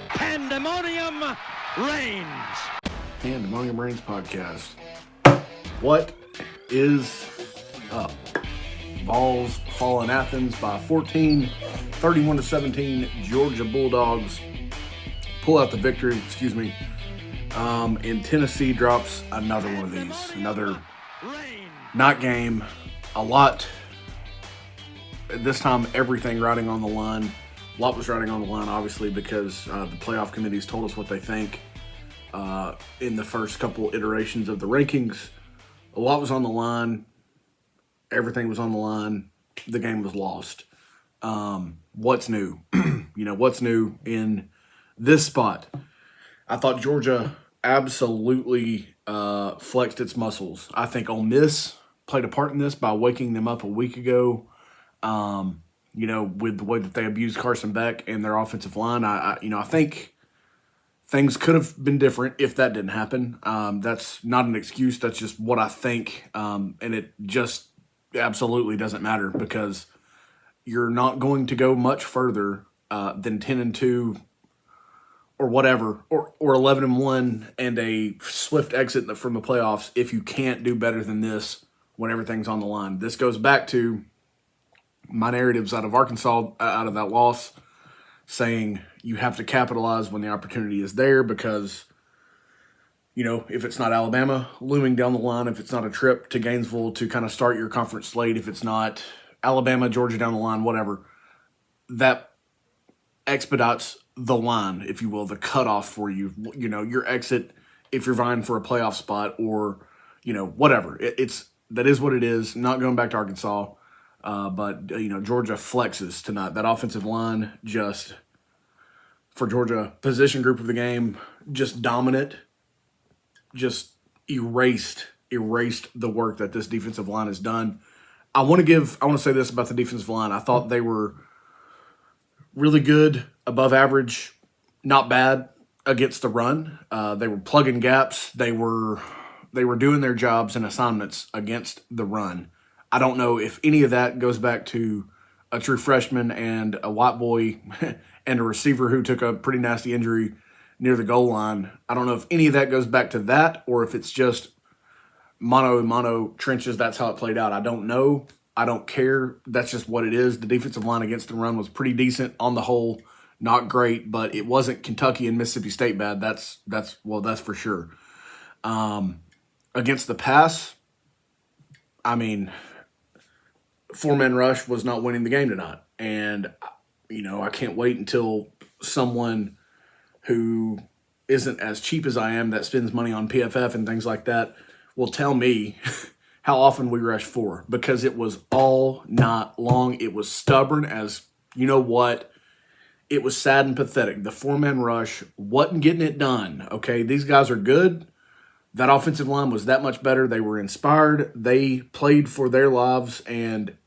Pandemonium Reigns. Pandemonium Reigns podcast. What is up? Vols fall in Athens by 14, 31-17. Georgia Bulldogs pull out the victory, and Tennessee drops another one of these. Another not game. A lot. This time, everything riding on the line. A lot was riding on the line, obviously, because the playoff committees told us what they think in the first couple iterations of the rankings. A lot was on the line. Everything was on the line. The game was lost. What's new? What's new in this spot? I thought Georgia absolutely flexed its muscles. I think Ole Miss played a part in this by waking them up a week ago. With the way that they abused Carson Beck and their offensive line, I think things could have been different if that didn't happen. That's not an excuse. That's just what I think, and it just absolutely doesn't matter because you're not going to go much further than 10-2 or whatever, or 11-1 and a swift exit from the playoffs if you can't do better than this when everything's on the line. This goes back to my narratives out of Arkansas, out of that loss, saying you have to capitalize when the opportunity is there because, if it's not Alabama looming down the line, if it's not a trip to Gainesville to kind of start your conference slate, if it's not Alabama, Georgia down the line, whatever, that expedites the line, if you will, the cutoff for you, your exit if you're vying for a playoff spot or, whatever. That is what it is. Not going back to Arkansas. But Georgia flexes tonight. That offensive line just, for Georgia, position group of the game, just dominant, just erased the work that this defensive line has done. I want to say this about the defensive line. I thought they were really good, above average, not bad against the run. They were plugging gaps. They were doing their jobs and assignments against the run. I don't know if any of that goes back to a true freshman and a white boy and a receiver who took a pretty nasty injury near the goal line. I don't know if any of that goes back to that or if it's just mono trenches. That's how it played out. I don't know. I don't care. That's just what it is. The defensive line against the run was pretty decent on the whole. Not great, but it wasn't Kentucky and Mississippi State bad. That's for sure. Against the pass, four-man rush was not winning the game tonight. And, I can't wait until someone who isn't as cheap as I am that spends money on PFF and things like that will tell me how often we rush four, because it was all night long. It was stubborn as you know what. It was sad and pathetic. The four-man rush wasn't getting it done, okay? These guys are good. That offensive line was that much better. They were inspired. They played for their lives and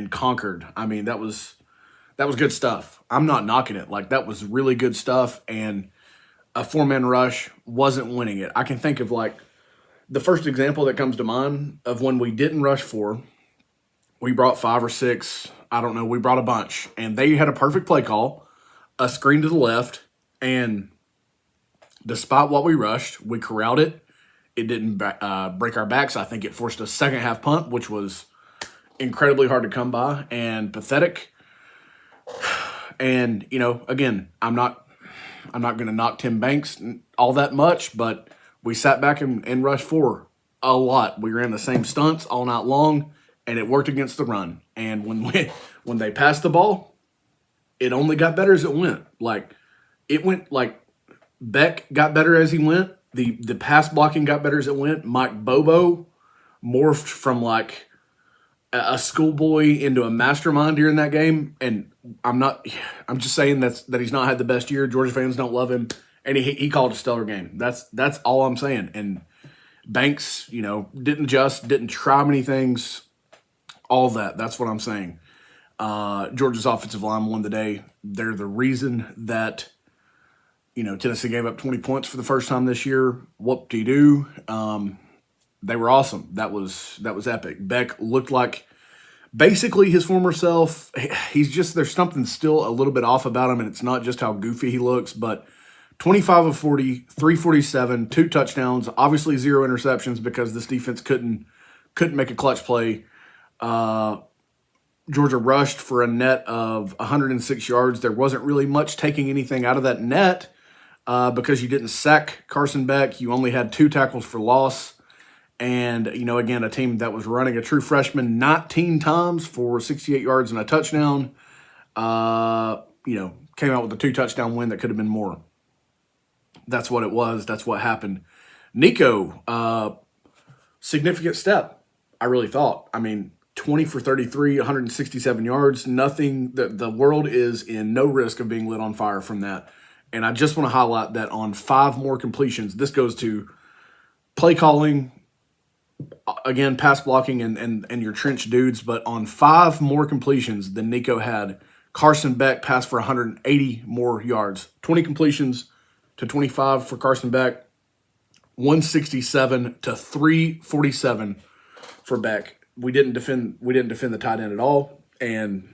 conquered. That was good stuff. I'm not knocking it. That was really good stuff, and a four-man rush wasn't winning it. I can think of the first example that comes to mind of when we didn't rush four. We brought 5 or 6. I don't know. We brought a bunch, and they had a perfect play call, a screen to the left, and despite what we rushed, we corralled it. It didn't break our backs. I think it forced a second-half punt, which was incredibly hard to come by and pathetic. And, again, I'm not going to knock Tim Banks all that much, but we sat back and rushed four a lot. We ran the same stunts all night long, and it worked against the run. And when they passed the ball, it only got better as it went. Beck got better as he went. The pass blocking got better as it went. Mike Bobo morphed from a schoolboy into a mastermind during that game. And I'm just saying that he's not had the best year. Georgia fans don't love him. And he called a stellar game. That's all I'm saying. And Banks, didn't try many things. All that. That's what I'm saying. Georgia's offensive line won the day. They're the reason that, Tennessee gave up 20 points for the first time this year. Whoop-de-doo. They were awesome. That was epic. Beck looked like basically his former self. He's just, there's something still a little bit off about him, and it's not just how goofy he looks, but 25 of 40, 347, 2 touchdowns, obviously 0 interceptions because this defense couldn't make a clutch play. Georgia rushed for a net of 106 yards. There wasn't really much taking anything out of that net because you didn't sack Carson Beck. You only had 2 tackles for loss. And, again, a team that was running a true freshman 19 times for 68 yards and a touchdown, came out with a 2 touchdown win that could have been more. That's what it was. That's what happened. Nico, significant step, I really thought. 20 for 33, 167 yards. Nothing, the world is in no risk of being lit on fire from that. And I just want to highlight that on 5 more completions, this goes to play calling, again, pass blocking and your trench dudes, but on 5 more completions than Nico had, Carson Beck passed for 180 more yards. 20 completions to 25 for Carson Beck, 167 to 347 for Beck. We didn't defend the tight end at all. And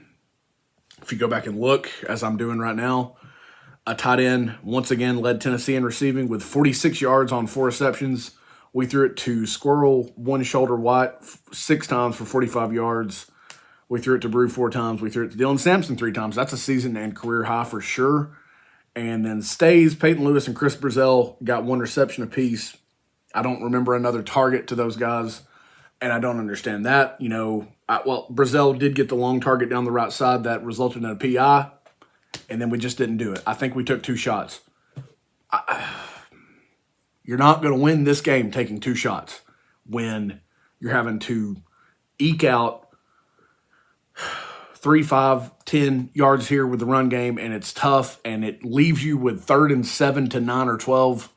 if you go back and look, as I'm doing right now, a tight end once again led Tennessee in receiving with 46 yards on 4 receptions. We threw it to Squirrel, one shoulder White 6 times for 45 yards. We threw it to Brew 4 times. We threw it to Dylan Sampson 3 times. That's a season and career high for sure. And then Stays, Peyton Lewis, and Chris Brazell got 1 reception apiece. I don't remember another target to those guys, and I don't understand that. Brazell did get the long target down the right side that resulted in a PI, and then we just didn't do it. I think we took 2 shots. You're not going to win this game taking 2 shots when you're having to eke out 3, 5, 10 yards here with the run game, and it's tough, and it leaves you with 3rd and 7 to 9 or 12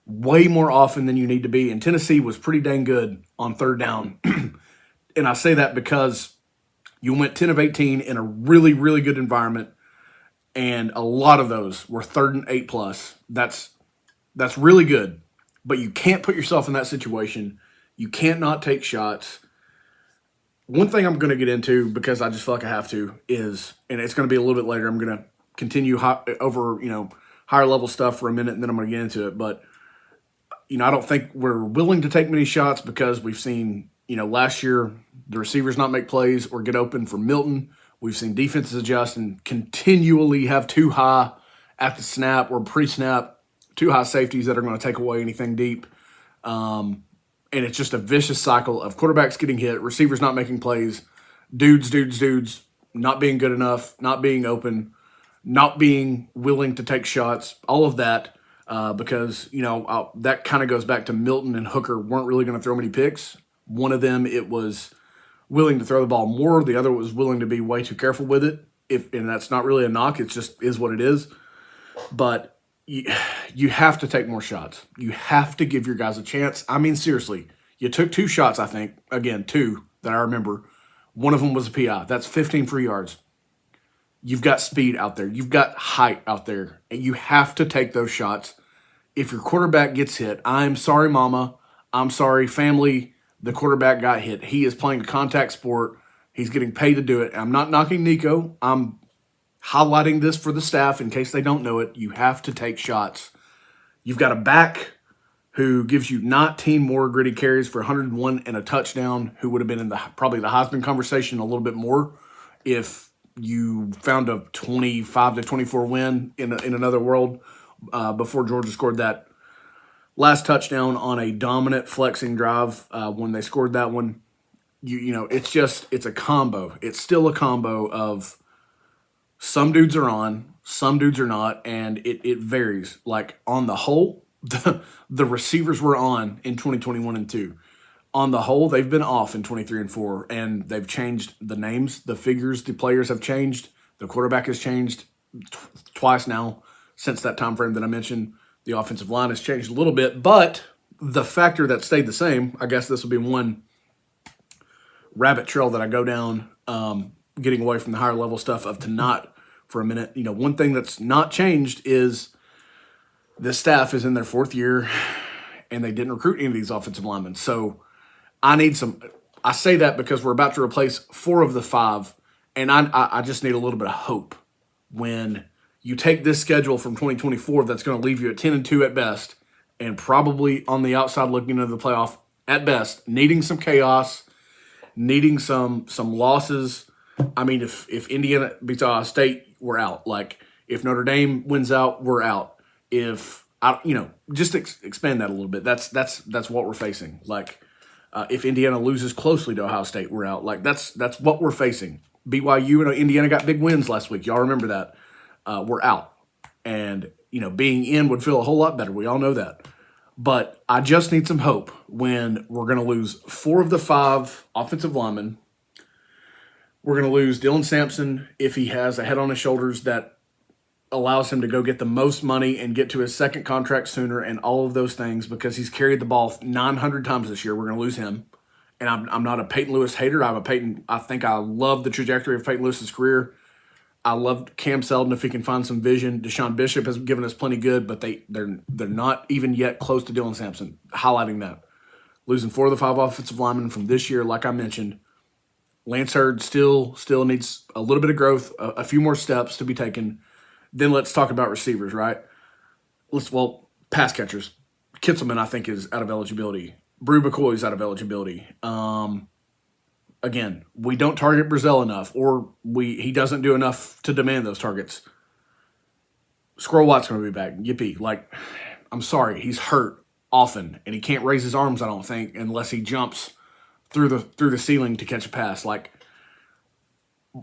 way more often than you need to be. And Tennessee was pretty dang good on 3rd down. And I say that because you went 10 of 18 in a really, really good environment, and a lot of those were 3rd and 8 plus. That's really good. But you can't put yourself in that situation. You can't not take shots. One thing I'm going to get into, because I just feel like I have to, is, and it's going to be a little bit later, I'm going to continue over, higher level stuff for a minute, and then I'm going to get into it. But, I don't think we're willing to take many shots because we've seen, last year the receivers not make plays or get open for Milton. We've seen defenses adjust and continually have too high at the snap or pre-snap, too high safeties that are going to take away anything deep. And it's just a vicious cycle of quarterbacks getting hit, receivers not making plays, dudes not being good enough, not being open, not being willing to take shots, all of that, because, that kind of goes back to Milton and Hooker weren't really going to throw many picks. One of them, it was willing to throw the ball more. The other was willing to be way too careful with it. And that's not really a knock. It just is what it is. But you have to take more shots. You have to give your guys a chance. Seriously, you took 2 shots, I think. Again, 2 that I remember. One of them was a PI. That's 15 free yards. You've got speed out there. You've got height out there. And you have to take those shots. If your quarterback gets hit, I'm sorry, mama. I'm sorry, family. The quarterback got hit. He is playing a contact sport. He's getting paid to do it. I'm not knocking Nico. I'm highlighting this for the staff in case they don't know it. You have to take shots. You've got a back who gives you 19 more gritty carries for 101 and a touchdown, who would have been in probably the Heisman conversation a little bit more if you found a 25 to 24 win in another world before Georgia scored that last touchdown on a dominant flexing drive when they scored that one. It's a combo. It's still a combo of some dudes are on, some dudes are not, and it varies. Like, on the whole, the receivers were on in 2021 and 2. On the whole, they've been off in 23 and 4, and they've changed the names, the figures, the players have changed. The quarterback has changed twice now since that time frame that I mentioned. The offensive line has changed a little bit, but the factor that stayed the same, I guess this will be one rabbit trail that I go down, getting away from the higher level stuff of tonight for a minute. One thing that's not changed is this staff is in their 4th year and they didn't recruit any of these offensive linemen. So I I say that because we're about to replace 4 of the 5, and I just need a little bit of hope when you take this schedule from 2024 that's going to leave you at 10-2 at best, and probably on the outside looking into the playoff at best, needing some chaos, needing some losses. I mean, if Indiana beats Ohio State, we're out. Like, if Notre Dame wins out, we're out. If just expand that a little bit. That's what we're facing. Like, if Indiana loses closely to Ohio State, we're out. Like, that's what we're facing. BYU and Indiana got big wins last week. Y'all remember that? We're out. And, being in would feel a whole lot better. We all know that. But I just need some hope when we're going to lose 4 of the 5 offensive linemen. We're going to lose Dylan Sampson if he has a head on his shoulders that allows him to go get the most money and get to his second contract sooner and all of those things because he's carried the ball 900 times this year. We're going to lose him. And I'm not a Peyton Lewis hater. I think I love the trajectory of Peyton Lewis's career. I loved Cam Seldon if he can find some vision. Deshaun Bishop has given us plenty good, but they're not even yet close to Dylan Sampson. Highlighting that. Losing 4 of the 5 offensive linemen from this year, like I mentioned. Lance Hurd still needs a little bit of growth, a few more steps to be taken. Then let's talk about receivers, right? Pass catchers. Kitzelman, I think, is out of eligibility. Brew McCoy's out of eligibility. Again, we don't target Brazil enough, or he doesn't do enough to demand those targets. Squirrel Watt's going to be back. Yippee. Like, I'm sorry, he's hurt often, and he can't raise his arms, I don't think, unless he jumps through the ceiling to catch a pass. Like,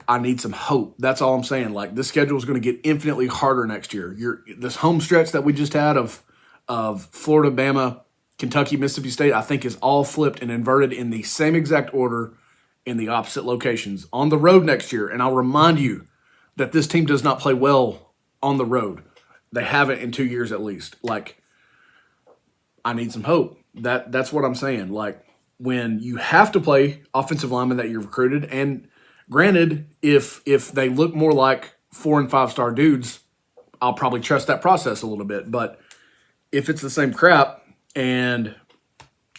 I need some hope. That's all I'm saying. Like, this schedule is going to get infinitely harder next year. This home stretch that we just had of Florida, Bama, Kentucky, Mississippi State, I think is all flipped and inverted in the same exact order in the opposite locations on the road next year. And I'll remind you that this team does not play well on the road. They haven't in 2 years at least. Like, I need some hope. That's what I'm saying. Like, when you have to play offensive linemen that you've recruited, and granted, if they look more like 4- and 5-star dudes, I'll probably trust that process a little bit. But if it's the same crap and,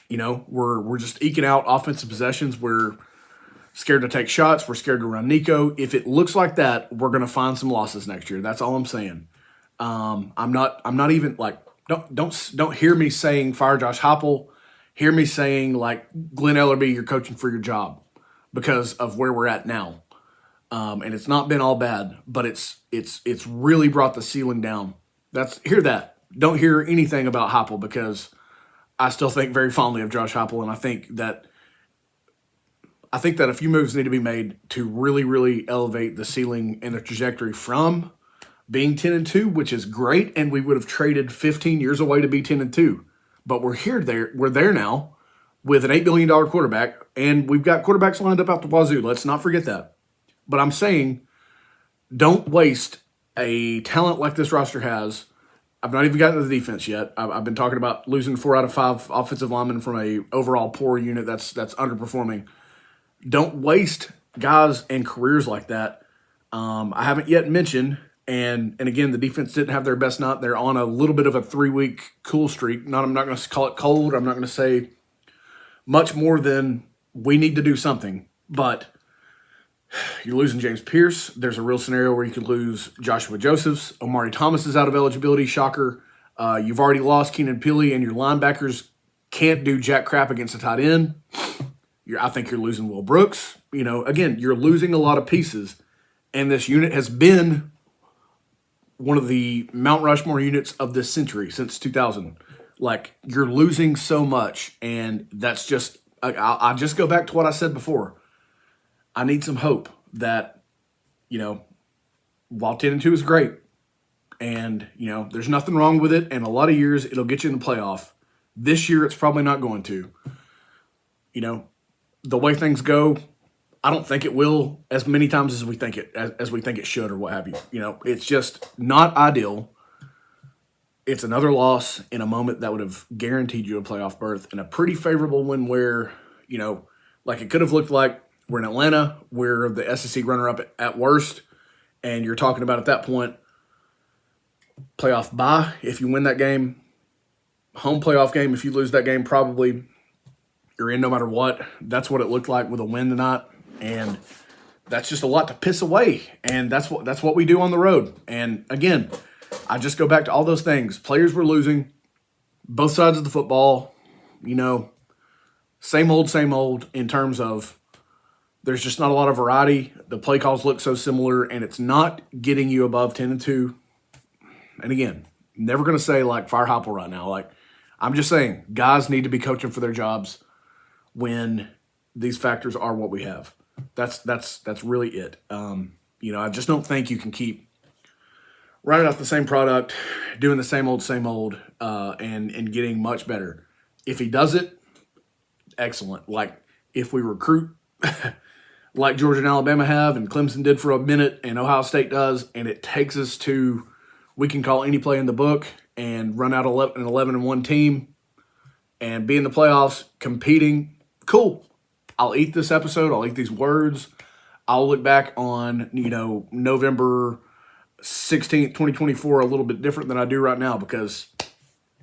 we're just eking out offensive possessions, we're scared to take shots, we're scared to run Nico. If it looks like that, we're going to find some losses next year. That's all I'm saying. I'm not even like, don't hear me saying fire Josh Heupel. Hear me saying like, Glenn Ellerby, you're coaching for your job because of where we're at now. And it's not been all bad, but it's really brought the ceiling down. Hear that. Don't hear anything about Heupel because I still think very fondly of Josh Heupel, and I think that a few moves need to be made to really, really elevate the ceiling and the trajectory from being 10-2, which is great, and we would have traded 15 years away to be 10-2. But we're there now with an $8 billion quarterback, and we've got quarterbacks lined up out the wazoo. Let's not forget that. But I'm saying, don't waste a talent like this roster has. I've not even gotten to the defense yet. I've been talking about losing 4 out of 5 offensive linemen from a overall poor unit that's underperforming. Don't waste guys and careers like that. I haven't yet mentioned, and again, the defense didn't have their best night. They're on a little bit of a 3-week cool streak. I'm not going to call it cold. I'm not going to say much more than we need to do something. But you're losing James Pierce. There's a real scenario where you could lose Joshua Josephs. Omari Thomas is out of eligibility. Shocker. You've already lost Keenan Pili, and your linebackers can't do jack crap against a tight end. I think you're losing Will Brooks. Again, you're losing a lot of pieces. And this unit has been one of the Mount Rushmore units of this century since 2000. Like, you're losing so much. And that's just, I'll just go back to what I said before. I need some hope that, while 10-2 is great, and, there's nothing wrong with it, and a lot of years it'll get you in the playoff. This year it's probably not going to. The way things go, I don't think it will as many times as we think it should or what have you. It's just not ideal. It's another loss in a moment that would have guaranteed you a playoff berth, and a pretty favorable one where, like it could have looked like we're in Atlanta, we're the SEC runner-up at worst, and you're talking about at that point playoff bye if you win that game, home playoff game if you lose that game, probably You're in no matter what. That's what it looked like with a win tonight, and that's just a lot to piss away. And that's what we do on the road. And again, I just go back to all those things. Players were losing, both sides of the football. Same old in terms of there's just not a lot of variety. The play calls look so similar, and it's not getting you above 10-2. And again, never going to say like fire Heupel right now. Like, I'm just saying, guys need to be coaching for their jobs when these factors are what we have. That's really it. I just don't think you can keep running off the same product, doing the same old, and getting much better. If he does it, excellent. Like, if we recruit like Georgia and Alabama have, and Clemson did for a minute, and Ohio State does, and it takes us to, we can call any play in the book and run out an 11-1 team and be in the playoffs competing, cool. I'll eat this episode. I'll eat these words. I'll look back on, November 16th, 2024 a little bit different than I do right now, because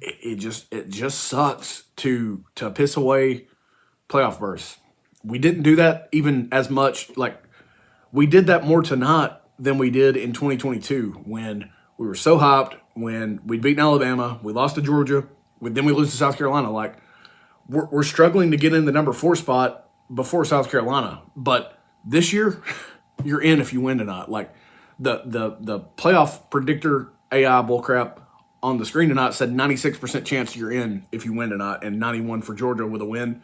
it just sucks to piss away playoff berths. We didn't do that even as much. Like, we did that more tonight than we did in 2022 when we were so hyped, when we'd beaten Alabama, we lost to Georgia, then we lose to South Carolina. Like, we're struggling to get in the number 4 spot before South Carolina. But this year, you're in if you win tonight. Like, the playoff predictor AI bullcrap on the screen tonight said 96% chance you're in if you win tonight, and 91 for Georgia with a win.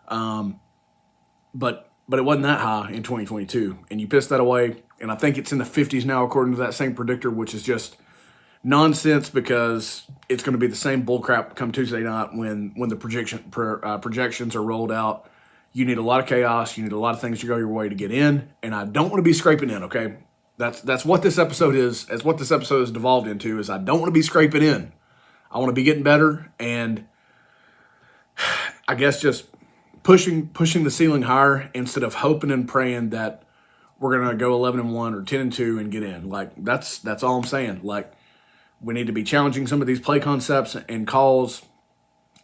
But it wasn't that high in 2022, and you pissed that away. And I think it's in the 50s now, according to that same predictor, which is just nonsense, because it's going to be the same bullcrap come Tuesday night when the projections are rolled out. You need a lot of chaos. You need a lot of things to go your way to get in, and I don't want to be scraping in. Okay, that's what this episode is. As what this episode has devolved into is, I don't want to be scraping in. I want to be getting better, and I guess just pushing the ceiling higher instead of hoping and praying that we're gonna go 11-1 or 10-2 and get in. Like, that's all I'm saying. Like, we need to be challenging some of these play concepts and calls.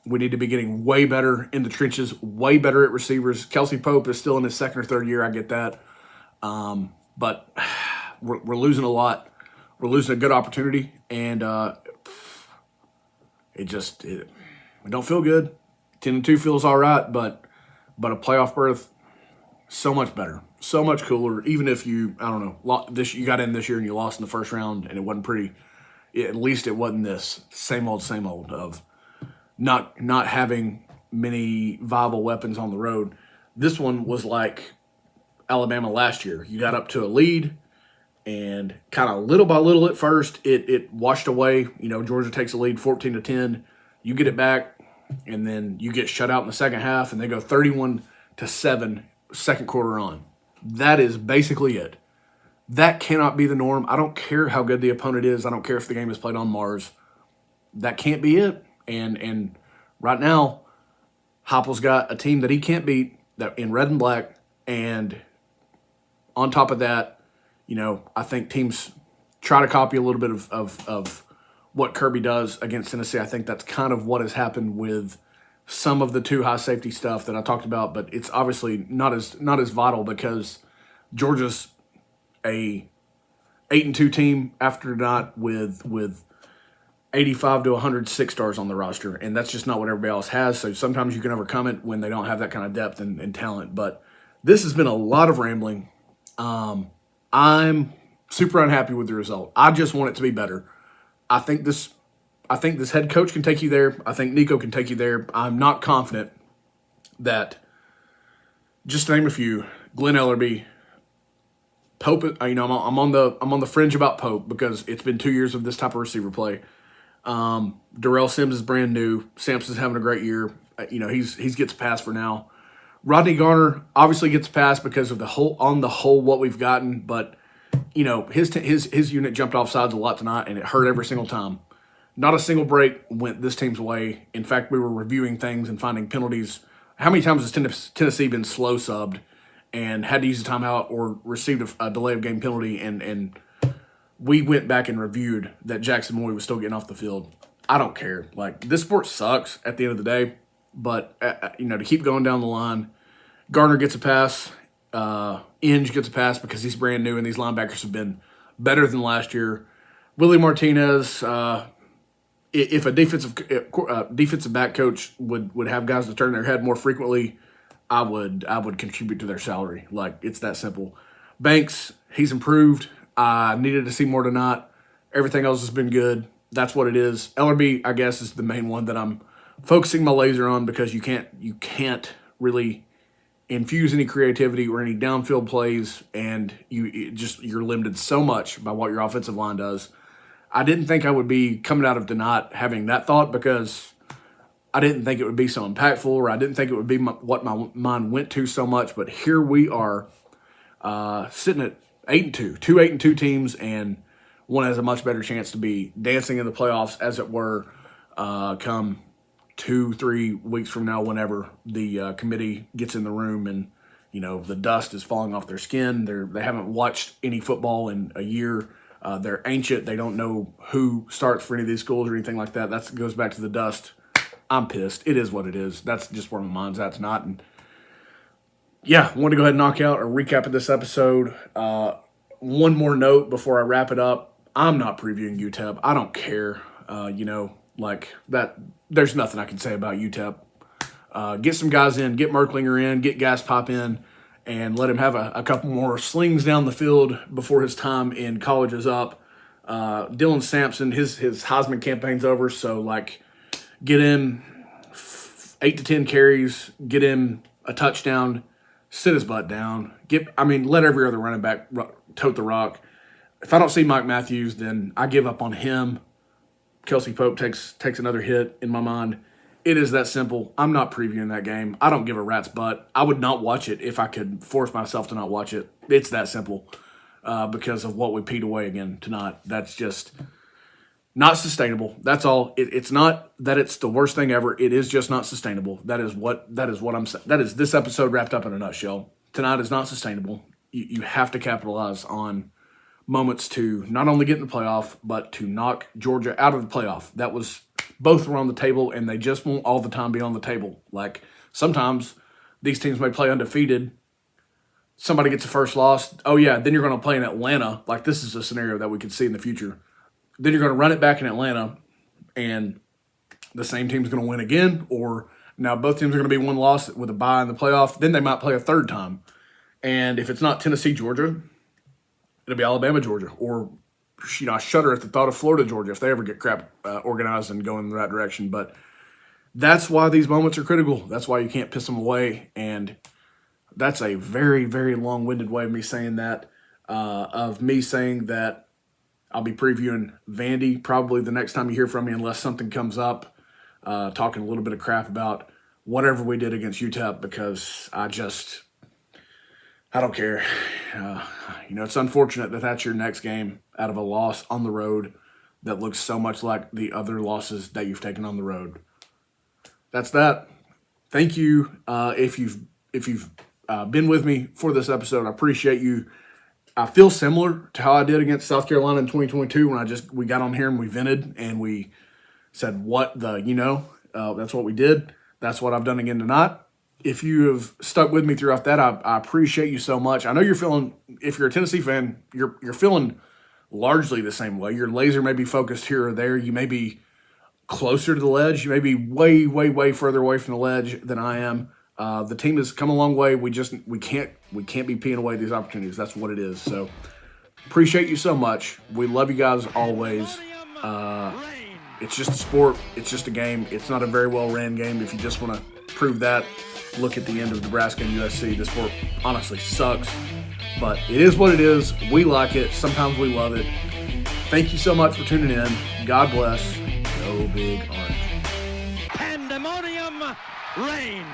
We need to be getting way better in the trenches, way better at receivers. Kelsey Pope is still in his second or third year. I get that, but we're losing a lot. We're losing a good opportunity, and it don't feel good. 10-2 feels all right, but a playoff berth, so much better, so much cooler. Even if you got in this year and you lost in the first round and it wasn't pretty, at least it wasn't this same old of not having many viable weapons on the road. This one was like Alabama last year. You got up to a lead, and kind of little by little at first, it washed away. Georgia takes a lead 14-10. You get it back, and then you get shut out in the second half, and they go 31-7 second quarter on. That is basically it. That cannot be the norm. I don't care how good the opponent is. I don't care if the game is played on Mars. That can't be it. And right now, Heupel's got a team that he can't beat, that in red and black. And on top of that, I think teams try to copy a little bit of what Kirby does against Tennessee. I think that's kind of what has happened with some of the too high safety stuff that I talked about, but it's obviously not as vital, because Georgia's a 8-2 team after tonight with 85 to 106 stars on the roster, and that's just not what everybody else has. So sometimes you can overcome it when they don't have that kind of depth and talent. But this has been a lot of rambling. I'm super unhappy with the result. I just want it to be better. I think this head coach can take you there. I think Nico can take you there. I'm not confident that, just to name a few, Glenn Ellerby, Pope. I'm on the fringe about Pope, because it's been 2 years of this type of receiver play. Darrell Sims is brand new. Sampson's having a great year. He gets a pass for now. Rodney Garner obviously gets a pass because of on the whole what we've gotten, but his unit jumped off sides a lot tonight, and it hurt every single time. Not a single break went this team's way. In fact, we were reviewing things and finding penalties. How many times has Tennessee been slow subbed and had to use a timeout or received a delay of game penalty, and we went back and reviewed that Jackson Moy was still getting off the field? I don't care. Like, this sport sucks at the end of the day, but to keep going down the line, Garner gets a pass. Inge gets a pass because he's brand new, and these linebackers have been better than last year. Willie Martinez, if a defensive back coach would have guys to turn their head more frequently, I would contribute to their salary. Like, it's that simple. Banks, he's improved. I needed to see more tonight. Everything else has been good. That's what it is. Ellerby, I guess, is the main one that I'm focusing my laser on, because you can't really infuse any creativity or any downfield plays, and you're limited so much by what your offensive line does. I didn't think I would be coming out of tonight having that thought, because I didn't think it would be so impactful, or I didn't think it would be what my mind went to so much. But here we are, sitting at 8-2, two 8-2 teams, and one has a much better chance to be dancing in the playoffs, as it were, come 2-3 weeks from now, whenever the committee gets in the room and the dust is falling off their skin. They haven't watched any football in a year. They're ancient. They don't know who starts for any of these schools or anything like that. That goes back to the dust. I'm pissed. It is what it is. That's just where my mind's at tonight. And yeah, I want to go ahead and knock out a recap of this episode. One more note before I wrap it up. I'm not previewing UTEP. I don't care. Like that. There's nothing I can say about UTEP. Get some guys in. Get Merklinger in. Get Gas Pop in. And let him have a couple more slings down the field before his time in college is up. Dylan Sampson, his Heisman campaign's over, so get him 8 to 10 carries, get him a touchdown, sit his butt down. Let every other running back tote the rock. If I don't see Mike Matthews, then I give up on him. Kelsey Pope takes another hit in my mind. It is that simple. I'm not previewing that game. I don't give a rat's butt. I would not watch it if I could force myself to not watch it. It's that simple, because of what we peed away again tonight. That's just not sustainable. That's all. It's not that it's the worst thing ever. It is just not sustainable. That is what I'm saying. That is this episode wrapped up in a nutshell. Tonight is not sustainable. You have to capitalize on moments to not only get in the playoff, but to knock Georgia out of the playoff. Both were on the table, and they just won't all the time be on the table. Like, sometimes these teams may play undefeated. Somebody gets a first loss. Oh, yeah, then you're going to play in Atlanta. Like, this is a scenario that we could see in the future. Then you're going to run it back in Atlanta, and the same team's going to win again. Or now both teams are going to be one loss with a bye in the playoff. Then they might play a third time. And if it's not Tennessee, Georgia, it'll be Alabama, Georgia. Or I shudder at the thought of Florida, Georgia, if they ever get crap organized and go in the right direction. But that's why these moments are critical. That's why you can't piss them away. And that's a very, very long-winded way of me saying that, that I'll be previewing Vandy probably the next time you hear from me, unless something comes up, talking a little bit of crap about whatever we did against UTEP, because I don't care. It's unfortunate that that's your next game out of a loss on the road that looks so much like the other losses that you've taken on the road. That's that. Thank you. If you've been with me for this episode, I appreciate you. I feel similar to how I did against South Carolina in 2022 when we got on here and we vented and we said, that's what we did. That's what I've done again tonight. If you have stuck with me throughout that, I appreciate you so much. I know you're feeling, if you're a Tennessee fan, you're feeling largely the same way. Your laser may be focused here or there. You may be closer to the ledge. You may be way, way, way further away from the ledge than I am. The team has come a long way. We can't be peeing away these opportunities. That's what it is. So appreciate you so much. We love you guys always. It's just a sport. It's just a game. It's not a very well ran game. If you just want to prove that, look at the end of Nebraska and USC. This sport honestly sucks, but it is what it is. We like it. Sometimes we love it. Thank you so much for tuning in. God bless. Go Big Orange. Pandemonium Reigns.